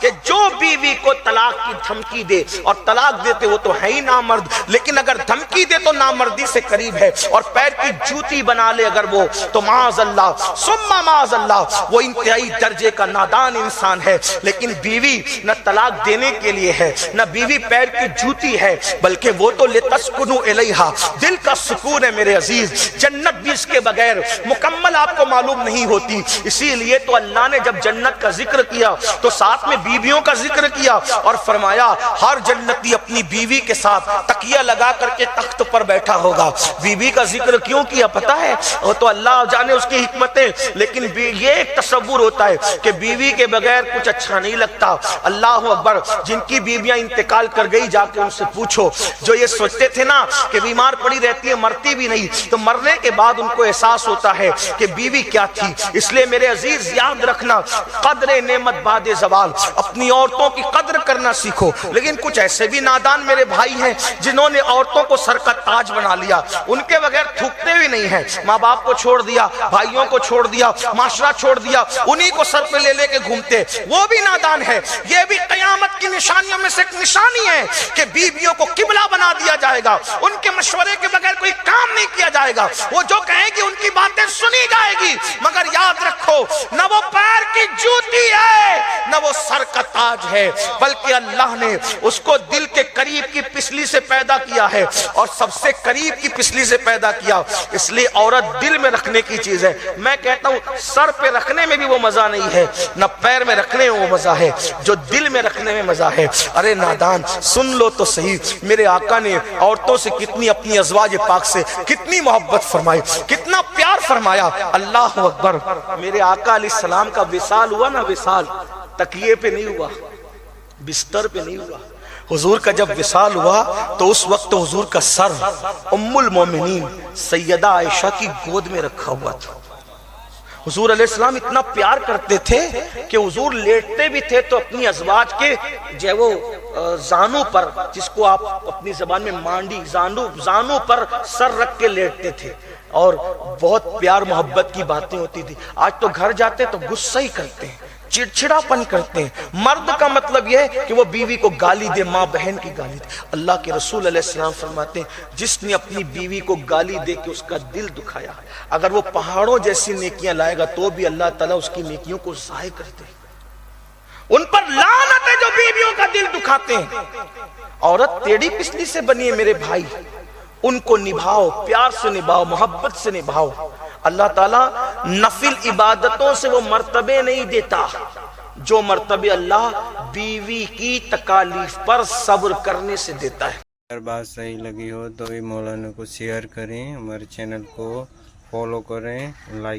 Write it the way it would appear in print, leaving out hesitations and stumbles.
کہ جو بیوی کو طلاق کی دھمکی دے اور طلاق دیتے وہ تو ہے ہی نامرد، لیکن اگر دھمکی دے تو نامردی سے قریب ہے، اور پیر کی جوتی بنا لے اگر وہ تو معاذ اللہ ثم معاذ اللہ وہ انتہائی درجے کا نادان انسان ہے۔ لیکن بیوی نہ طلاق دینے کے لیے ہے، نہ بیوی پیر کی جوتی ہے، بلکہ وہ تو لتسکنوا الیہا، دل کا سکون ہے میرے عزیز۔ جنت بھی اس کے بغیر مکمل آپ کو معلوم نہیں ہوتی، اسی لیے تو اللہ نے جب جنت کا ذکر کیا تو ساتھ میں بیویوں کا ذکر کیا اور فرمایا ہر جنتی اپنی بیوی کے ساتھ تکیہ لگا کر کے تخت پر بیٹھا ہوگا۔ بیوی کا ذکر کیوں کیا پتہ ہے؟ وہ تو اللہ جانے اس کی حکمتیں، لیکن یہ ایک تصور ہوتا ہے کہ بیوی کے بغیر کچھ اچھا نہیں لگتا۔ اللہ اکبر، جن کی بیویاں انتقال کر گئی جا کے ان سے پوچھو، جو یہ سوچتے تھے نا کہ بیمار پڑی رہتی ہے مرتی بھی نہیں، تو مرنے کے بعد ان کو احساس ہوتا ہے کہ بیوی کیا تھی۔ اس لیے میرے عزیز یاد رکھنا، قدر نعمت بعد زوال، اپنی عورتوں کی قدر کرنا سیکھو۔ لیکن کچھ ایسے بھی نادان میرے بھائی ہیں جنہوں نے عورتوں کو سر کا تاج بنا لیا، ان کے بغیر تھوکتے بھی نہیں ہیں، ماں باپ کو چھوڑ دیا، بھائیوں کو چھوڑ دیا، معاشرہ چھوڑ دیا، انہی کو سر پہ لے لے کے گھومتے، وہ بھی نادان ہے۔ یہ بھی قیامت کی نشانیوں میں سے ایک نشانی ہے کہ بیویوں کو قبلہ بنا دیا جائے گا، ان کے مشورے کے بغیر کوئی کام نہیں کیا جائے گا، وہ جو کہیں گی ان کی باتیں سنی جائے گی، مگر یاد رکھو نہ وہ پیر کی جوتی ہے نہ وہ سر کا تاج ہے، بلکہ اللہ نے اس کو دل کے قریب کی پسلی سے پیدا کیا ہے اور سب سے قریب کی پسلی سے پیدا کیا۔ اس لیے عورت دل میں رکھنے کی چیز ہے۔ میں کہتا ہوں سر پہ رکھنے میں بھی وہ مزہ نہیں ہے، نہ پیر میں رکھنے میں وہ مزہ ہے جو دل میں رکھنے میں مزہ ہے۔ ارے نادان سن لو تو صحیح، میرے آقا نے عورتوں سے کتنی اپنی ازواج پاک سے کتنی محبت فرمائی، کتنا پیار فرمایا۔ اللہ اکبر، میرے آقا علیہ السلام کا وصال ہوا نا، وصال تکیے پہ نہیں ہوا، بستر پہ نہیں ہوا۔ حضور کا جب وصال ہوا تو اس وقت حضور کا سر ام المومنین سیدہ عائشہ کی گود میں رکھا ہوا تھا۔ حضور علیہ السلام اتنا پیار کرتے تھے کہ حضور لیٹتے بھی تھے تو اپنی ازواج کے جو وہ زانو پر، جس کو آپ اپنی زبان میں مانڈی، زانو پر سر رکھ کے لیٹتے تھے، اور بہت پیار محبت کی باتیں ہوتی تھی۔ آج تو گھر جاتے تو غصہ ہی کرتے ہیں، چڑچڑا پن کرتے ہیں۔ مرد کا مطلب یہ ہے کہ وہ بیوی کو گالی دے، ماں بہن کی گالی دے۔ اللہ کے رسول علیہ السلام فرماتے ہیں جس نے اپنی بیوی کو گالی دے کے اس کا دل دکھایا، اگر وہ پہاڑوں جیسی نیکیاں لائے گا تو بھی اللہ تعالیٰ اس کی نیکیوں کو ضائع کر دے۔ ان پر لعنت ہے جو بیویوں کا دل دکھاتے ہیں۔ عورت ٹیڑھی پسلی سے بنی ہے میرے بھائی، ان کو نبھاؤ، پیار سے نبھاؤ، محبت سے نبھاؤ۔ اللہ تعالیٰ نفل عبادتوں سے وہ مرتبے نہیں دیتا جو مرتبے اللہ بیوی کی تکالیف پر صبر کرنے سے دیتا ہے۔ اگر بات صحیح لگی ہو تو یہ مولانا کو شیئر کریں، ہمارے چینل کو فالو کریں، لائک